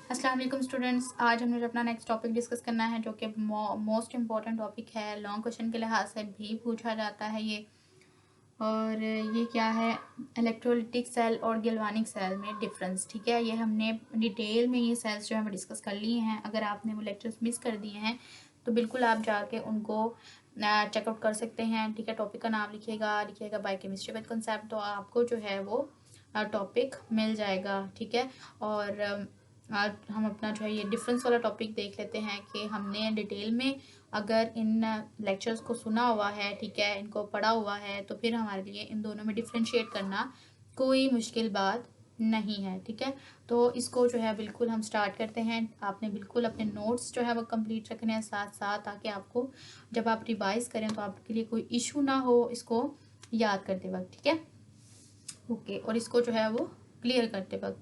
अस्सलाम वालेकुम स्टूडेंट्स। आज हमने जो अपना नेक्स्ट टॉपिक डिस्कस करना है जो कि मोस्ट इम्पॉर्टेंट टॉपिक है, लॉन्ग क्वेश्चन के लिहाज से भी पूछा जाता है ये। और ये क्या है, इलेक्ट्रोलिटिक सेल और गैल्वानिक सेल में डिफरेंस। ठीक है, ये हमने डिटेल में ये सेल्स जो है वो डिस्कस कर लिए हैं। अगर आपने वो लेक्चर्स मिस कर दिए हैं तो बिल्कुल आप जाके उनको चेकआउट कर सकते हैं। ठीक है, टॉपिक का नाम लिखिएगा बायोकेमिस्ट्री विद कंसेप्ट, तो आपको जो है वो टॉपिक मिल जाएगा। ठीक है, और आज हम अपना जो है ये डिफरेंस वाला टॉपिक देख लेते हैं कि हमने डिटेल में अगर इन लेक्चर्स को सुना हुआ है, ठीक है, इनको पढ़ा हुआ है, तो फिर हमारे लिए इन दोनों में डिफ्रेंशिएट करना कोई मुश्किल बात नहीं है। ठीक है, तो इसको जो है बिल्कुल हम स्टार्ट करते हैं। आपने बिल्कुल अपने नोट्स जो है वो कंप्लीट रखने हैं साथ साथ, ताकि आपको जब आप रिवाइज करें तो आपके लिए कोई इशू ना हो इसको याद करते वक्त। ठीक है, ओके, और इसको जो है वो क्लियर करते वक्त।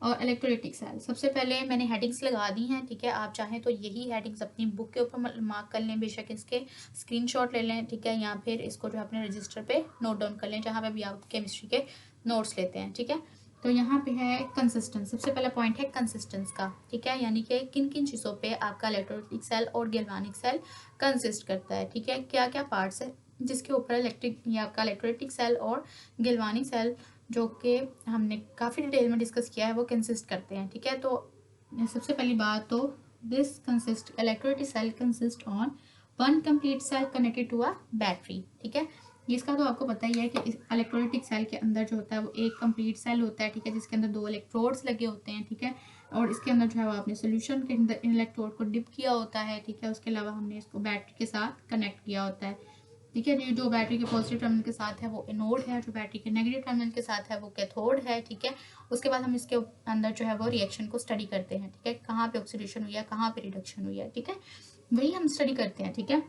और इलेक्ट्रोलिटिक सेल, सबसे पहले मैंने हेडिंग्स लगा दी हैं। ठीक है, आप चाहें तो यही हेडिंग्स अपनी बुक के ऊपर मार्क कर लें, बेशक इसके स्क्रीनशॉट ले लें। ठीक है, या फिर इसको जो अपने रजिस्टर पे नोट डाउन कर लें, जहाँ पे भी आप केमिस्ट्री के नोट्स लेते हैं। ठीक है, तो यहाँ पे है कंसिस्टेंस। सबसे पहला पॉइंट है कंसिस्टेंस का। ठीक है, यानी कि किन किन चीज़ों पे आपका इलेक्ट्रोलिटिक सेल और गैल्वानिक सेल कंसिस्ट करता है। ठीक है, क्या क्या पार्ट्स है जिसके ऊपर इलेक्ट्रिक या आपका इलेक्ट्रोलिटिक सेल और गैल्वानिक सेल, जो कि हमने काफ़ी डिटेल में डिस्कस किया है, वो कंसिस्ट करते हैं। ठीक है, तो सबसे पहली बात तो this consist electrolytic cell consist on one complete cell connected to a battery. ठीक है, इसका तो आपको पता ही है कि इस इलेक्ट्रोलिटिक सेल के अंदर जो होता है वो एक कंप्लीट सेल होता है। ठीक है, जिसके अंदर 2 इलेक्ट्रोड्स लगे होते हैं। ठीक है, और इसके अंदर जो है वो आपने सोल्यूशन के अंदर इन इलेक्ट्रोड को डिप किया होता है। ठीक है, उसके अलावा हमने इसको बैटरी के साथ कनेक्ट किया होता है। ठीक है जी, जो बैटरी के पॉजिटिव टर्मिनल के साथ है वो एनोड है, जो बैटरी के नेगेटिव टर्मिनल के साथ है वो कैथोड है। ठीक है, उसके बाद हम इसके अंदर जो है वो रिएक्शन को स्टडी करते हैं। ठीक है, कहाँ पे ऑक्सीडेशन हुई है, कहाँ पे रिडक्शन हुई है। ठीक है, वही हम स्टडी करते हैं। ठीक है,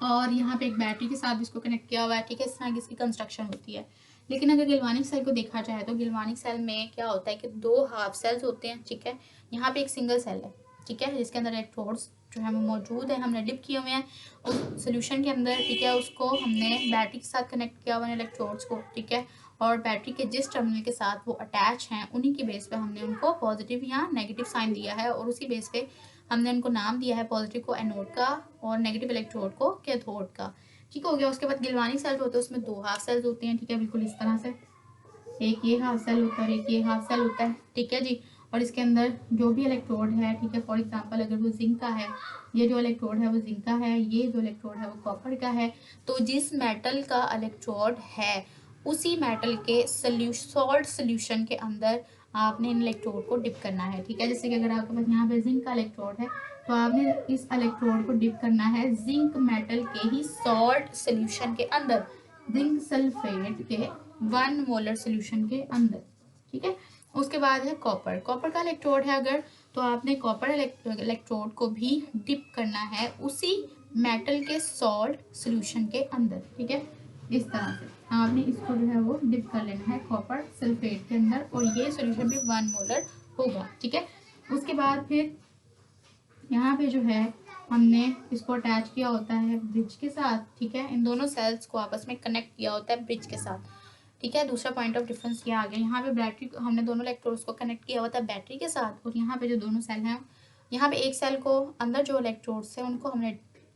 और यहाँ पे एक बैटरी के साथ इसको कनेक्ट किया हुआ है। ठीक है, इस तरह की इसकी कंस्ट्रक्शन होती है। लेकिन अगर गैल्वानिक सेल को देखा जाए तो गैल्वानिक सेल में क्या होता है कि 2 हाफ सेल्स होते हैं। ठीक है, यहाँ पे एक सिंगल सेल है। ठीक है, जिसके अंदर इलेक्ट्रोड्स जो है वो मौजूद है, हमने डिप किए हुए हैं उस सोल्यूशन के अंदर। ठीक है, उसको हमने बैटरी के साथ कनेक्ट किया हुआ है इलेक्ट्रोड्स को। ठीक है, और बैटरी के जिस टर्मिनल के साथ वो अटैच हैं उन्हीं की बेस पे हमने उनको पॉजिटिव या नेगेटिव साइन दिया है, और उसी बेस पे हमने उनको नाम दिया है, पॉजिटिव को एनोड का और नेगेटिव इलेक्ट्रोड को कैथोड का। ठीक हो गया। उसके बाद गैल्वानिक सेल होते हैं, उसमें 2 हाफ सेल्स होते हैं। ठीक है, बिल्कुल इस तरह से, एक ये हाफ सेल होता है, एक ये हाफ सेल होता है। ठीक है जी, और इसके अंदर जो भी इलेक्ट्रोड है, ठीक है, फॉर एग्जांपल अगर वो जिंक का है, ये जो इलेक्ट्रोड है वो जिंक का है, ये जो इलेक्ट्रोड है वो कॉपर का है, तो जिस मेटल का इलेक्ट्रोड है उसी मेटल के सॉल्ट सोल्यूशन के अंदर आपने इन इलेक्ट्रोड को डिप करना है। ठीक है, जैसे कि अगर आपके पास यहाँ पे जिंक का इलेक्ट्रोड है तो आपने इस इलेक्ट्रोड को डिप करना है जिंक मेटल के ही सॉल्ट सोल्यूशन के अंदर, जिंक सल्फेट के 1 मोलर सोल्यूशन के अंदर। ठीक है, उसके बाद है कॉपर। कॉपर का इलेक्ट्रोड है अगर, तो आपने कॉपर इलेक्ट्रोड को भी डिप करना है उसी मेटल के सॉल्ट सोल्यूशन के अंदर। ठीक है, इस तरह से आपने इसको जो है वो डिप कर लेना है कॉपर सल्फेट के अंदर, और ये सोल्यूशन भी 1 मोलर होगा। ठीक है, उसके बाद फिर यहाँ पे जो है हमने इसको अटैच किया होता है ब्रिज के साथ। ठीक है, इन दोनों सेल्स को आपस में कनेक्ट किया होता है ब्रिज के साथ। ठीक है, दूसरा पॉइंट ऑफ डिफरेंस ये आ गया। यहाँ पे बैटरी, हमने दोनों इलेक्ट्रोड्स को कनेक्ट किया हुआ था बैटरी के साथ, और यहाँ पे जो दोनों सेल हैं, यहाँ पे एक सेल को अंदर जो इलेक्ट्रोड्स हैं उनको हमने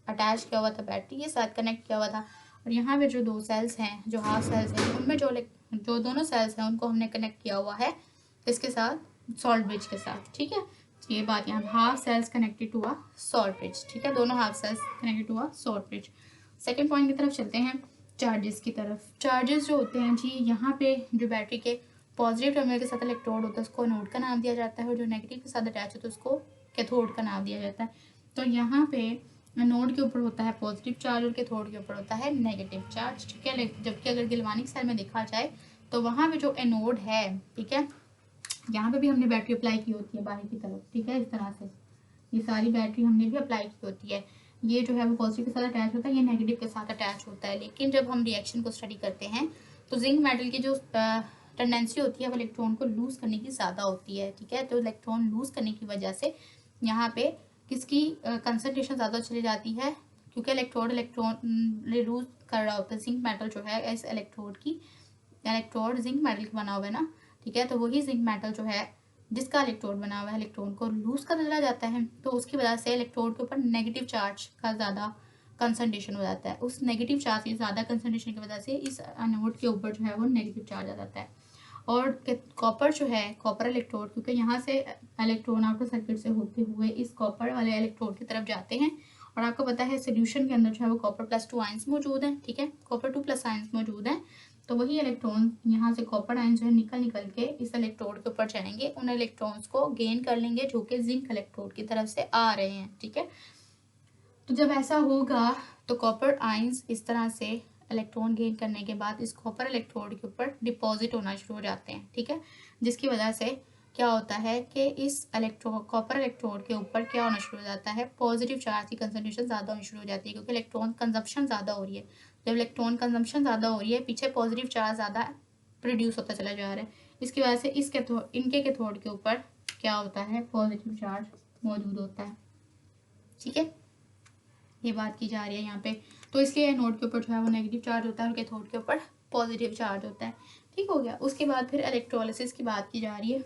अटैच किया हुआ था बैटरी के साथ, कनेक्ट किया हुआ था, और यहाँ पे जो 2 सेल्स हैं, जो हाफ सेल्स हैं, उनमें जो दोनों सेल्स हैं उनको हमने कनेक्ट किया हुआ है इसके साथ, सॉल्ट ब्रिज के साथ। ठीक है, ये बात यहाँ half cells connected to a salt bridge. ठीक है, दोनों half cells connected to a salt bridge. Second point की तरफ चलते हैं, चार्जेस की तरफ। चार्जेस जो होते हैं जी, यहाँ पे जो बैटरी के पॉजिटिव टर्मिनल के साथ इलेक्ट्रोड होता है उसको एनोड का नाम दिया जाता है, और जो नेगेटिव के साथ अटैच होता है उसको कैथोड का नाम दिया जाता है। तो यहाँ पे एनोड के ऊपर होता है पॉजिटिव चार्ज और कैथोड के ऊपर होता है नेगेटिव चार्ज। ठीक है, जबकि अगर गैल्वानिक सेल में देखा जाए तो वहाँ पे जो एनोड है, ठीक है, यहाँ पे भी हमने बैटरी अप्लाई की होती है बाहर की तरफ। ठीक है, इस तरह से ये सारी बैटरी हमने भी अप्लाई की होती है। ये जो है वो पॉजिटिव के साथ अटैच होता है, ये नेगेटिव के साथ अटैच होता है। लेकिन जब हम रिएक्शन को स्टडी करते हैं तो जिंक मेटल की जो टेंडेंसी होती है वो इलेक्ट्रॉन को लूज करने की ज़्यादा होती है। ठीक है, तो इलेक्ट्रॉन लूज करने की वजह से यहाँ पे किसकी कंसनट्रेशन ज़्यादा चली जाती है, क्योंकि इलेक्ट्रॉन लूज कर रहा होता है। जिंक मेटल जो है इस इलेक्ट्रोड जिंक मेटल की बना हुआ है ना। ठीक है, तो वही जिंक मेटल जो है जिसका इलेक्ट्रोड बना हुआ है इलेक्ट्रॉन को लूज कर चला जाता है, तो उसकी वजह से इलेक्ट्रोड के ऊपर नेगेटिव चार्ज का ज़्यादा कंसंट्रेशन हो जाता है। उस नेगेटिव चार्ज की ज़्यादा कंसंट्रेशन की वजह से इस एनोड के ऊपर जो है वो नेगेटिव चार्ज आ जाता है। और कॉपर जो है, कॉपर इलेक्ट्रोड, क्योंकि यहाँ से इलेक्ट्रॉन आउटर सर्किट से होते हुए इस कॉपर वाले इलेक्ट्रोड की तरफ जाते हैं, और आपको पता है सोल्यूशन के अंदर जो है वो कॉपर +2 आयंस मौजूद हैं, ठीक है, कॉपर 2+ आयंस मौजूद हैं। तो वही इलेक्ट्रॉन यहाँ से कॉपर आयन जो है निकल के इस इलेक्ट्रोड के ऊपर जाएंगे, उन इलेक्ट्रॉन्स को गेन कर लेंगे जो कि जिंक इलेक्ट्रोड की तरफ से आ रहे हैं, ठीक है। तो जब ऐसा होगा तो कॉपर आयंस इस तरह से इलेक्ट्रॉन गेन करने के बाद इस कॉपर इलेक्ट्रोड के ऊपर डिपॉजिट होना शुरू हो जाते हैं, ठीक है, जिसकी वजह से क्या होता है कि इस कॉपर इलेक्ट्रोड के ऊपर क्या होना शुरू हो जाता है, पॉजिटिव चार्ज की कंसंट्रेशन ज़्यादा होनी शुरू हो जाती है, क्योंकि इलेक्ट्रॉन कंजप्शन ज़्यादा हो रही है। जब इलेक्ट्रॉन कंजम्पशन ज़्यादा हो रही है, पीछे पॉजिटिव चार्ज ज़्यादा प्रोड्यूस होता चला जा रहा है, इसकी वजह से इनके कैथोड के ऊपर क्या होता है, पॉजिटिव चार्ज मौजूद होता है, ठीक है, ये बात की जा रही है यहाँ पे। तो इसलिए एनोड के ऊपर जो है वो नेगेटिव चार्ज होता है और कैथोड के ऊपर पॉजिटिव चार्ज होता है, ठीक हो गया। उसके बाद फिर इलेक्ट्रोलिसिस की बात की जा रही है।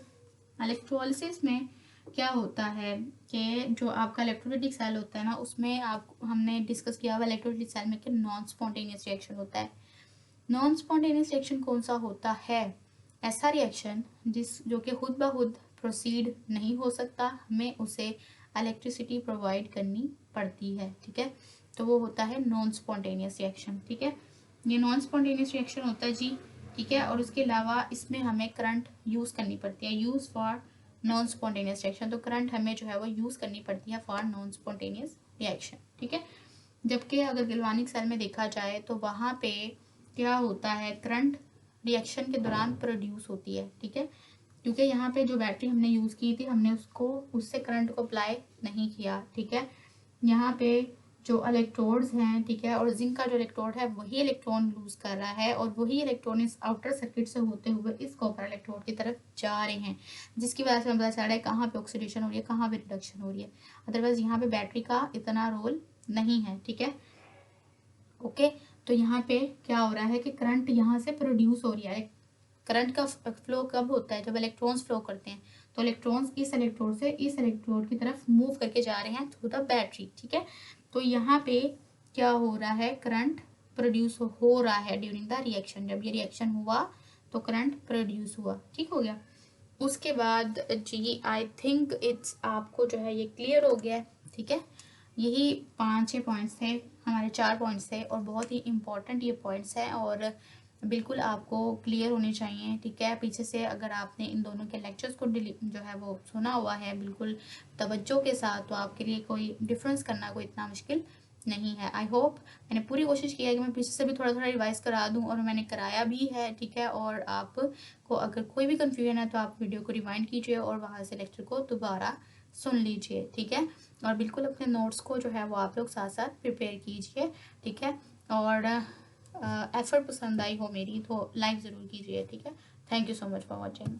इलेक्ट्रोलिसिस में क्या होता है कि जो आपका इलेक्ट्रोलाइटिक सेल होता है ना, उसमें हमने डिस्कस किया हुआ इलेक्ट्रोलाइटिक सेल में कि नॉन स्पॉन्टेनियस रिएक्शन होता है। नॉन स्पॉन्टेनियस रिएक्शन कौन सा होता है, ऐसा रिएक्शन जो कि खुद ब खुद प्रोसीड नहीं हो सकता, हमें उसे इलेक्ट्रिसिटी प्रोवाइड करनी पड़ती है, ठीक है, तो वो होता है नॉन स्पॉन्टेनियस रिएक्शन, ठीक है, ये नॉन स्पॉन्टेनियस रिएक्शन होता है जी, ठीक है। और उसके अलावा इसमें हमें करंट यूज़ करनी पड़ती है, use for non spontaneous reaction, तो करंट हमें जो है वो यूज़ करनी पड़ती है फॉर नॉन स्पॉन्टेनियस रिएक्शन, ठीक है। जबकि अगर गैल्वेनिक सेल में देखा जाए तो वहाँ पे क्या होता है, करंट रिएक्शन के दौरान प्रोड्यूस होती है, ठीक है, क्योंकि यहाँ पे जो बैटरी हमने यूज़ की थी हमने उससे करंट को अप्लाई नहीं किया, ठीक है। यहाँ पे जो इलेक्ट्रोड्स हैं, ठीक है, और जिंक का जो इलेक्ट्रोड है वही इलेक्ट्रॉन लूज कर रहा है और वही इलेक्ट्रॉन इस आउटर सर्किट से होते हुए इस कॉपर इलेक्ट्रोड की तरफ जा रहे हैं, जिसकी वजह से हमें पता चल रहा है कहाँ पे ऑक्सीडेशन हो रही है, कहाँ पे रिडक्शन हो रही है। अदरवाइज यहाँ पे बैटरी का इतना रोल नहीं है, ठीक है, ओके। तो यहाँ पे क्या हो रहा है कि करंट यहाँ से प्रोड्यूस हो रही है। करंट का फ्लो कब होता है, जब इलेक्ट्रॉन्स फ्लो करते हैं, तो इलेक्ट्रॉन्स इस इलेक्ट्रोड से इस इलेक्ट्रोड की तरफ मूव करके जा रहे हैं थ्रू द बैटरी, ठीक है। तो यहाँ पे क्या हो रहा है, करंट प्रोड्यूस हो रहा है ड्यूरिंग द रिएक्शन, जब ये रिएक्शन हुआ तो करंट प्रोड्यूस हुआ, ठीक हो गया। उसके बाद जी आई थिंक इट्स आपको जो है ये क्लियर हो गया है, ठीक है। यही 5-6 पॉइंट्स थे, हमारे 4 पॉइंट्स थे और बहुत ही इम्पॉर्टेंट ये पॉइंट्स हैं और बिल्कुल आपको क्लियर होने चाहिए, ठीक है। पीछे से अगर आपने इन दोनों के लेक्चर्स को जो है वो सुना हुआ है बिल्कुल तवज्जो के साथ, तो आपके लिए कोई डिफरेंस करना कोई इतना मुश्किल नहीं है। आई होप मैंने पूरी कोशिश की है कि मैं पीछे से भी थोड़ा थोड़ा रिवाइज करा दूं और मैंने कराया भी है, ठीक है। और आपको अगर कोई भी कन्फ्यूजन है तो आप वीडियो को रिवाइंड कीजिए और वहाँ से लेक्चर को दोबारा सुन लीजिए, ठीक है। और बिल्कुल अपने नोट्स को जो है वो आप लोग साथ साथ प्रिपेयर कीजिए, ठीक है। और एफर्ट पसंद आई हो मेरी तो लाइक ज़रूर कीजिए, ठीक है। Thank you so much for watching.